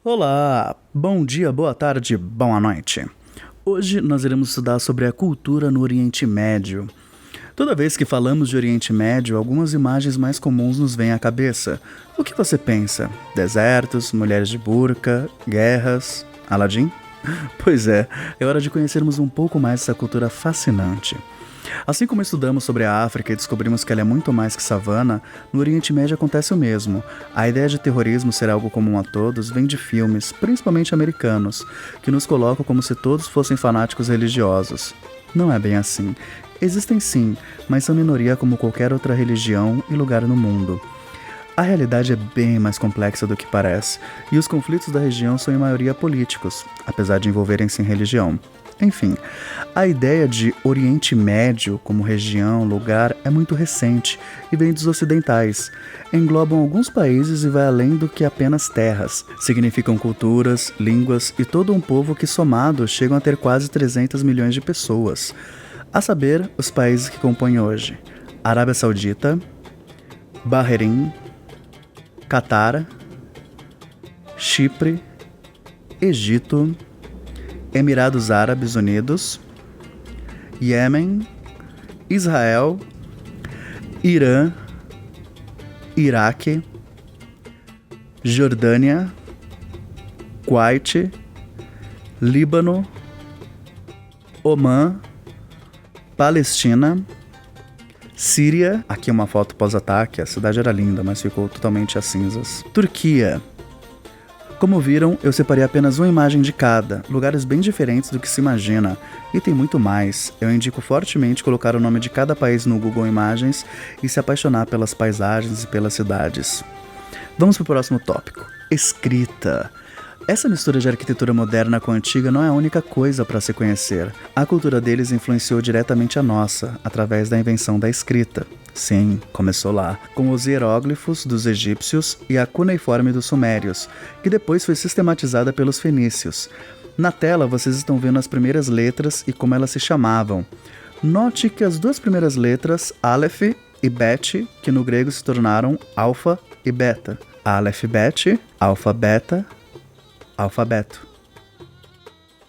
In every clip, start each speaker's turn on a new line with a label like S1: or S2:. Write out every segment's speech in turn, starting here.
S1: Olá, bom dia, boa tarde, boa noite. Hoje nós iremos estudar sobre a cultura no Oriente Médio. Toda vez que falamos de Oriente Médio, algumas imagens mais comuns nos vêm à cabeça. O que você pensa? Desertos, mulheres de burca, guerras, Aladim? Pois é hora de conhecermos um pouco mais essa cultura fascinante. Assim como estudamos sobre a África e descobrimos que ela é muito mais que savana, no Oriente Médio acontece o mesmo. A ideia de terrorismo ser algo comum a todos vem de filmes, principalmente americanos, que nos colocam como se todos fossem fanáticos religiosos. Não é bem assim. Existem sim, mas são minoria como qualquer outra religião e lugar no mundo. A realidade é bem mais complexa do que parece, e os conflitos da região são em maioria políticos, apesar de envolverem-se em religião. Enfim, a ideia de Oriente Médio como região, lugar, é muito recente e vem dos ocidentais. Englobam alguns países e vai além do que apenas terras. Significam culturas, línguas e todo um povo que, somados, chegam a ter quase 300 milhões de pessoas. A saber, os países que compõem hoje: Arábia Saudita, Bahrein, Catar, Chipre, Egito, Emirados Árabes Unidos, Iêmen, Israel, Irã, Iraque, Jordânia, Kuwait, Líbano, Omã, Palestina, Síria, aqui uma foto pós-ataque, a cidade era linda, mas ficou totalmente às cinzas. Turquia. Como viram, eu separei apenas uma imagem de cada, lugares bem diferentes do que se imagina, e tem muito mais. Eu indico fortemente colocar o nome de cada país no Google Imagens e se apaixonar pelas paisagens e pelas cidades. Vamos para o próximo tópico: escrita. Essa mistura de arquitetura moderna com a antiga não é a única coisa para se conhecer. A cultura deles influenciou diretamente a nossa, através da invenção da escrita. Sim, começou lá, com os hieróglifos dos egípcios e a cuneiforme dos sumérios, que depois foi sistematizada pelos fenícios. Na tela vocês estão vendo as primeiras letras e como elas se chamavam. Note que as duas primeiras letras, Aleph e Bet, que no grego se tornaram Alfa e Beta. Aleph, Bet, Alfa, Beta, alfabeto.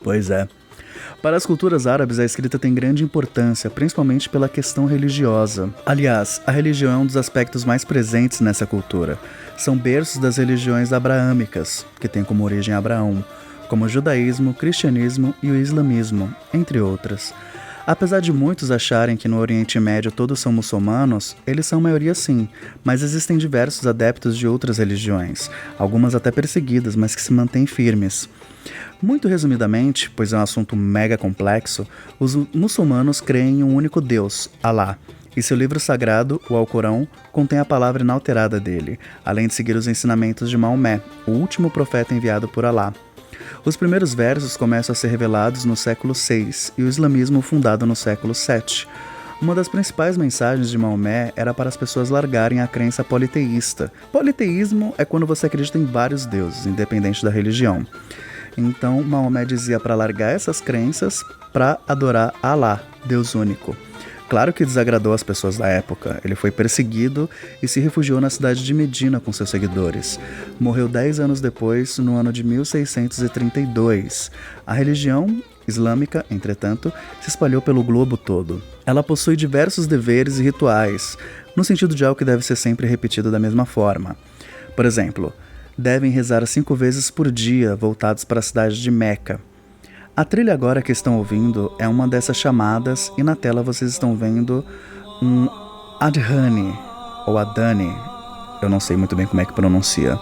S1: Pois é. Para as culturas árabes, a escrita tem grande importância, principalmente pela questão religiosa. Aliás, a religião é um dos aspectos mais presentes nessa cultura. São berços das religiões abraâmicas, que têm como origem Abraão, como o judaísmo, o cristianismo e o islamismo, entre outras. Apesar de muitos acharem que no Oriente Médio todos são muçulmanos, eles são maioria sim, mas existem diversos adeptos de outras religiões, algumas até perseguidas, mas que se mantêm firmes. Muito resumidamente, pois é um assunto mega complexo, os muçulmanos creem em um único Deus, Alá, e seu livro sagrado, o Alcorão, contém a palavra inalterada dele, além de seguir os ensinamentos de Maomé, o último profeta enviado por Alá. Os primeiros versos começam a ser revelados no século VI e o islamismo fundado no século VII. Uma das principais mensagens de Maomé era para as pessoas largarem a crença politeísta. Politeísmo é quando você acredita em vários deuses, independente da religião. Então, Maomé dizia para largar essas crenças para adorar Alá, Deus único. Claro que desagradou as pessoas da época. Ele foi perseguido e se refugiou na cidade de Medina com seus seguidores. Morreu 10 anos depois, no ano de 1632. A religião islâmica, entretanto, se espalhou pelo globo todo. Ela possui diversos deveres e rituais, no sentido de algo que deve ser sempre repetido da mesma forma. Por exemplo, devem rezar 5 vezes por dia, voltados para a cidade de Meca. A trilha agora que estão ouvindo é uma dessas chamadas e na tela vocês estão vendo um adhani, ou adani, eu não sei muito bem como é que pronuncia,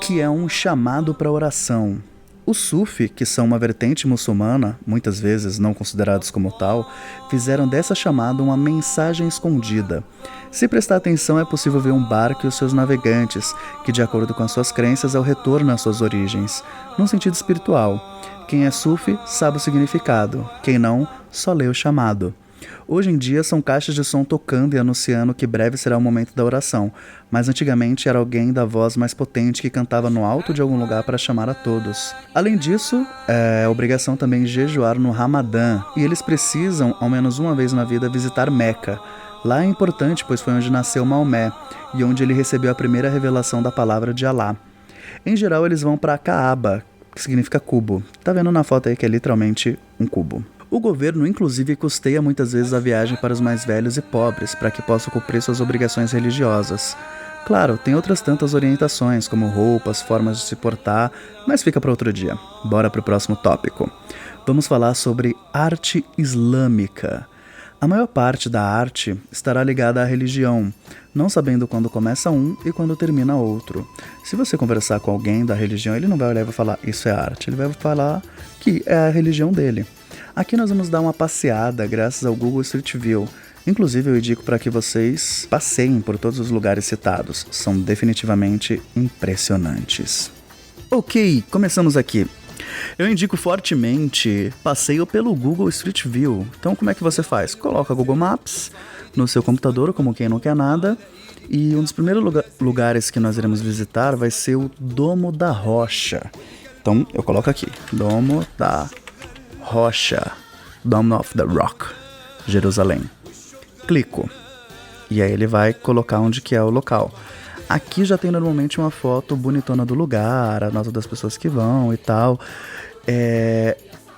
S1: que é um chamado para oração. Os Sufi, que são uma vertente muçulmana, muitas vezes não considerados como tal, fizeram dessa chamada uma mensagem escondida. Se prestar atenção, é possível ver um barco e os seus navegantes, que de acordo com as suas crenças é o retorno às suas origens, num sentido espiritual. Quem é Sufi sabe o significado, quem não, só lê o chamado. Hoje em dia são caixas de som tocando e anunciando que breve será o momento da oração, mas antigamente era alguém da voz mais potente que cantava no alto de algum lugar para chamar a todos. Além disso, é obrigação também jejuar no Ramadã, e eles precisam, ao menos uma vez na vida, visitar Meca. Lá é importante, pois foi onde nasceu Maomé, e onde ele recebeu a primeira revelação da palavra de Alá. Em geral, eles vão para Kaaba, que significa cubo. Tá vendo na foto aí que é literalmente um cubo. O governo, inclusive, custeia muitas vezes a viagem para os mais velhos e pobres, para que possam cumprir suas obrigações religiosas. Claro, tem outras tantas orientações, como roupas, formas de se portar, mas fica para outro dia. Bora pro próximo tópico. Vamos falar sobre arte islâmica. A maior parte da arte estará ligada à religião, não sabendo quando começa um e quando termina outro. Se você conversar com alguém da religião, ele não vai olhar e vai falar, isso é arte. Ele vai falar que é a religião dele. Aqui nós vamos dar uma passeada graças ao Google Street View. Inclusive eu indico para que vocês passeiem por todos os lugares citados. São definitivamente impressionantes. Ok, começamos aqui. Eu indico fortemente passeio pelo Google Street View. Então como é que você faz? Coloca Google Maps no seu computador, como quem não quer nada. E um dos primeiros lugares que nós iremos visitar vai ser o Domo da Rocha. Então eu coloco aqui, Domo da Rocha, Dome of the Rock, Jerusalém. Clico. E aí ele vai colocar onde que é o local. Aqui já tem normalmente uma foto bonitona do lugar, a nota das pessoas que vão e tal.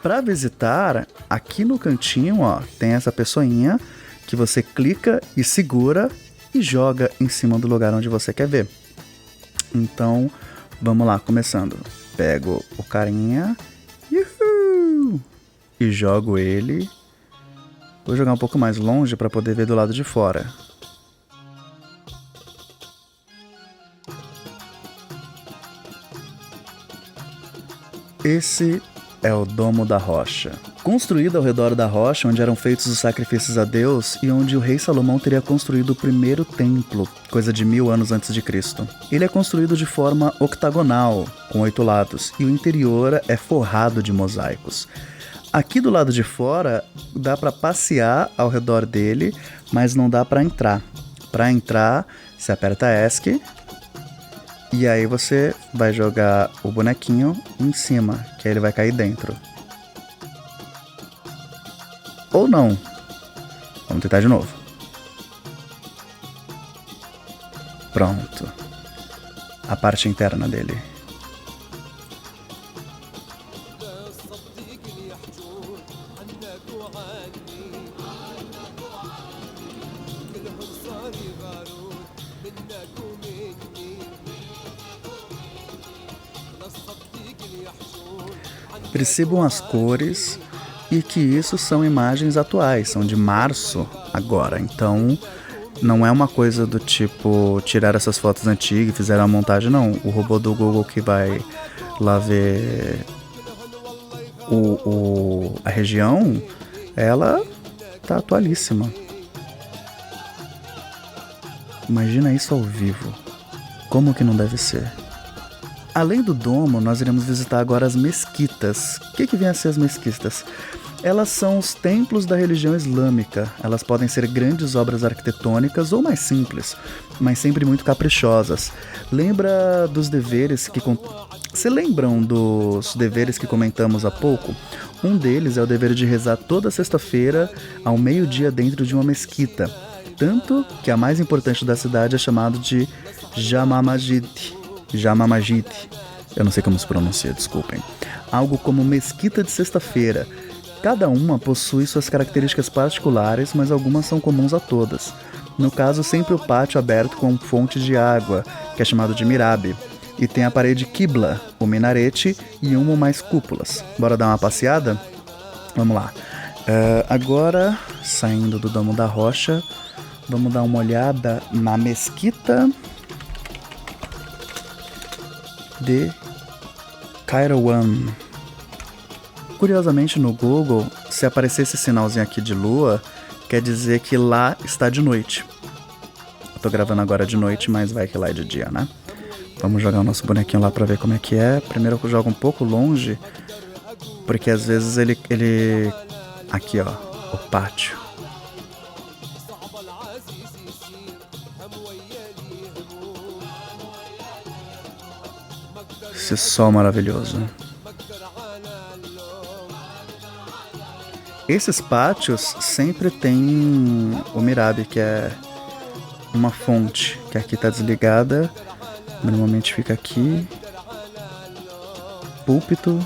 S1: Para visitar, aqui no cantinho, ó, tem essa pessoinha que você clica e segura e joga em cima do lugar onde você quer ver. Então, vamos lá, começando. Pego o carinha e jogo ele. Vou jogar um pouco mais longe para poder ver do lado de fora. Esse é o Domo da Rocha. Construído ao redor da rocha onde eram feitos os sacrifícios a Deus e onde o rei Salomão teria construído o primeiro templo, coisa de 1000 anos antes de Cristo. Ele é construído de forma octagonal, com 8 lados, e o interior é forrado de mosaicos. Aqui do lado de fora dá para passear ao redor dele, mas não dá para entrar. Para entrar, você aperta ESC e aí você vai jogar o bonequinho em cima, que aí ele vai cair dentro. Ou não. Vamos tentar de novo. Pronto. A parte interna dele. Percebam as cores e que isso são imagens atuais, são de março agora, então não é uma coisa do tipo tirar essas fotos antigas e fizeram a montagem, não. O robô do Google que vai lá ver a região, ela tá atualíssima. Imagina isso ao vivo, como que não deve ser? Além do domo, nós iremos visitar agora as mesquitas. O que vem a ser as mesquitas? Elas são os templos da religião islâmica. Elas podem ser grandes obras arquitetônicas ou mais simples, mas sempre muito caprichosas. Lembra dos deveres que... Você lembram dos deveres que comentamos há pouco? Um deles é o dever de rezar toda sexta-feira ao meio-dia dentro de uma mesquita. Tanto que a mais importante da cidade é chamada de Jama Masjid. Eu não sei como se pronuncia, desculpem. Algo como mesquita de sexta-feira. Cada uma possui suas características particulares, mas algumas são comuns a todas. No caso, sempre o pátio aberto com fonte de água, que é chamado de mirabe. E tem a parede Qibla, o minarete e uma ou mais cúpulas. Bora dar uma passeada? Vamos lá. Agora, saindo do Domo da Rocha, vamos dar uma olhada na mesquita de Kairouan. Curiosamente no Google, se aparecer esse sinalzinho aqui de lua, quer dizer que lá está de noite. Eu tô gravando agora de noite, mas vai que lá é de dia, né? Vamos jogar o nosso bonequinho lá pra ver como é que é. Primeiro eu jogo um pouco longe, porque às vezes ele... Aqui ó, o pátio. Esse sol maravilhoso. Esses pátios sempre tem o mirabe, que é uma fonte, que aqui está desligada. Normalmente fica aqui púlpito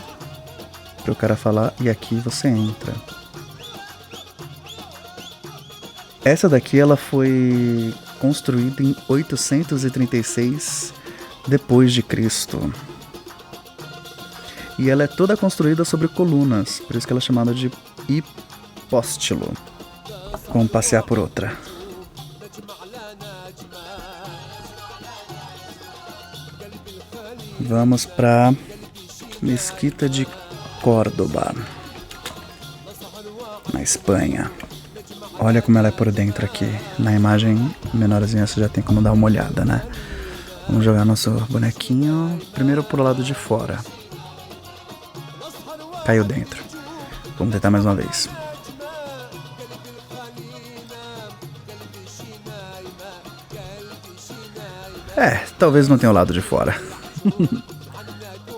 S1: para o cara falar e aqui você entra. Essa daqui ela foi construída em 836 depois de Cristo. E ela é toda construída sobre colunas, por isso que ela é chamada de hipóstilo. Vamos passear por outra. Vamos para Mesquita de Córdoba, na Espanha. Olha como ela é por dentro aqui. Na imagem menorzinha você já tem como dar uma olhada, né? Vamos jogar nosso bonequinho primeiro pro lado de fora. Caiu dentro. Vamos tentar mais uma vez. Talvez não tenha o lado de fora.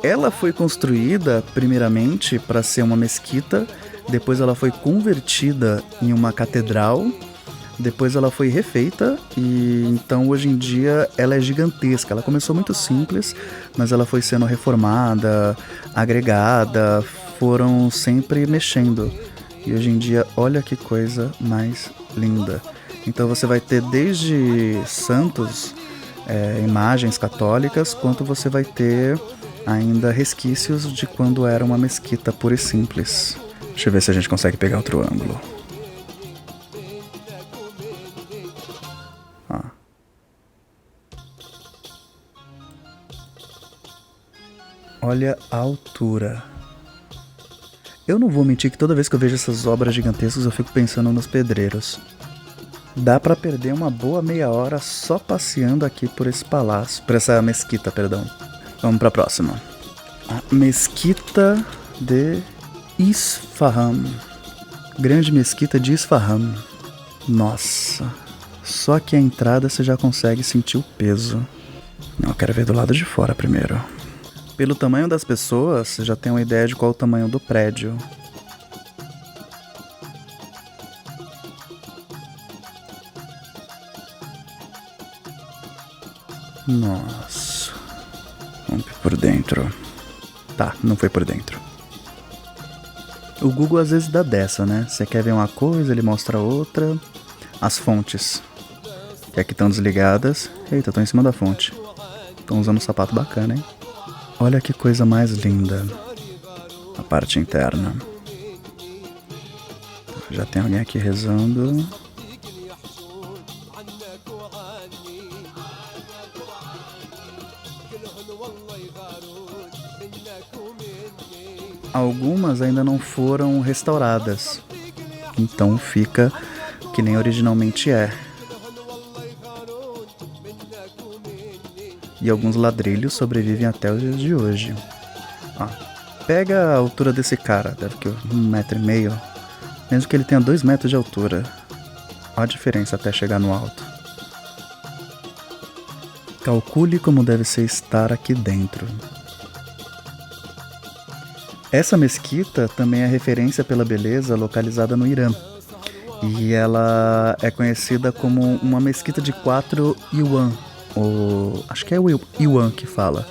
S1: Ela foi construída primeiramente para ser uma mesquita, depois ela foi convertida em uma catedral, depois ela foi refeita e então hoje em dia ela é gigantesca. Ela começou muito simples, mas ela foi sendo reformada, agregada, foram sempre mexendo. E hoje em dia, olha que coisa mais linda. Então você vai ter desde santos, imagens católicas, quanto você vai ter ainda resquícios de quando era uma mesquita pura e simples. Deixa eu ver se a gente consegue pegar outro ângulo. Olha a altura. Eu não vou mentir que toda vez que eu vejo essas obras gigantescas eu fico pensando nos pedreiros. Dá pra perder uma boa meia hora só passeando aqui por esse palácio, por essa mesquita, perdão. Vamos pra próxima. A Mesquita de Isfahan. Grande Mesquita de Isfahan. Nossa, só que a entrada você já consegue sentir o peso. Não, eu quero ver do lado de fora primeiro. Pelo tamanho das pessoas, você já tem uma ideia de qual o tamanho do prédio. Nossa. Vamos por dentro. Tá, não foi por dentro. O Google às vezes dá dessa, né? Você quer ver uma coisa, ele mostra outra. As fontes, que aqui estão desligadas. Eita, tô em cima da fonte. Estão usando um sapato bacana, hein? Olha que coisa mais linda. A parte interna. Já tem alguém aqui rezando. Algumas ainda não foram restauradas, então fica que nem originalmente é. E alguns ladrilhos sobrevivem até os dias de hoje. Pega a altura desse cara, deve que 1,5 m, mesmo que ele tenha 2 metros de altura. Olha a diferença até chegar no alto. Calcule como deve ser estar aqui dentro. Essa mesquita também é referência pela beleza localizada no Irã. E ela é conhecida como uma mesquita de 4 yuan. Ou acho que é o yuan que fala.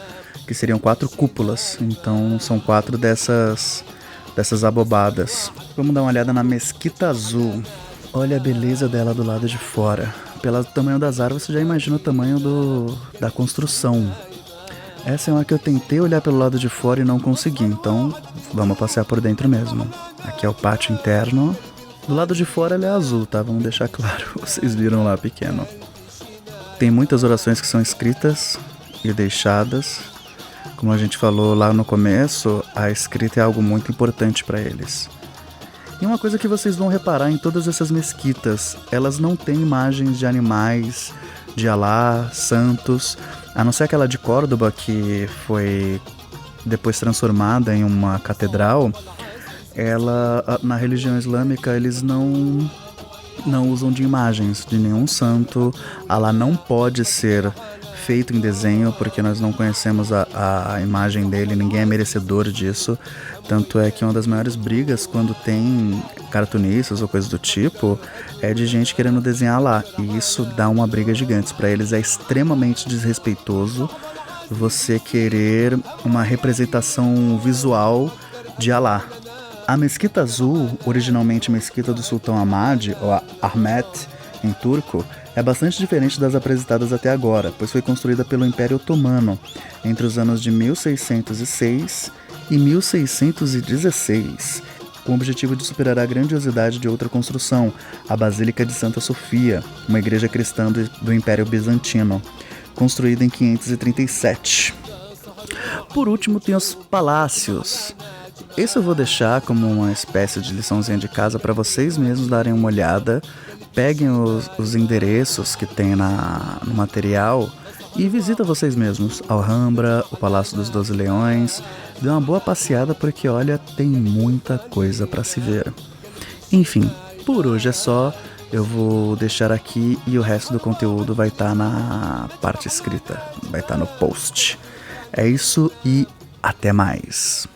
S1: Que seriam 4 cúpulas. Então são 4 dessas abobadas. Vamos dar uma olhada na Mesquita Azul. Olha a beleza dela do lado de fora. Pelo tamanho das árvores você já imagina o tamanho da construção. Essa é uma que eu tentei olhar pelo lado de fora e não consegui, então vamos passear por dentro mesmo. Aqui é o pátio interno. Do lado de fora ela é azul, tá? Vamos deixar claro, vocês viram lá pequeno. Tem muitas orações que são escritas e deixadas. Como a gente falou lá no começo, a escrita é algo muito importante para eles. E uma coisa que vocês vão reparar em todas essas mesquitas, elas não têm imagens de animais, de Alá, santos, a não ser aquela de Córdoba que foi depois transformada em uma catedral. Ela, na religião islâmica, eles não usam de imagens de nenhum santo. Alá não pode ser feito em desenho, porque nós não conhecemos a imagem dele, ninguém é merecedor disso. Tanto é que uma das maiores brigas quando tem cartunistas ou coisa do tipo é de gente querendo desenhar lá, e isso dá uma briga gigante. Para eles é extremamente desrespeitoso você querer uma representação visual de Alá. A Mesquita Azul, originalmente Mesquita do Sultão Ahmad, ou Ahmet em turco, é bastante diferente das apresentadas até agora, pois foi construída pelo Império Otomano entre os anos de 1606 e 1616, com o objetivo de superar a grandiosidade de outra construção, a Basílica de Santa Sofia, uma igreja cristã do Império Bizantino, construída em 537. Por último, tem os palácios. Esse eu vou deixar como uma espécie de liçãozinha de casa para vocês mesmos darem uma olhada. Peguem os endereços que tem no material e visita vocês mesmos. Alhambra, o Palácio dos 12 Leões. Dê uma boa passeada porque, olha, tem muita coisa para se ver. Enfim, por hoje é só. Eu vou deixar aqui e o resto do conteúdo vai estar na parte escrita. Vai estar no post. É isso e até mais.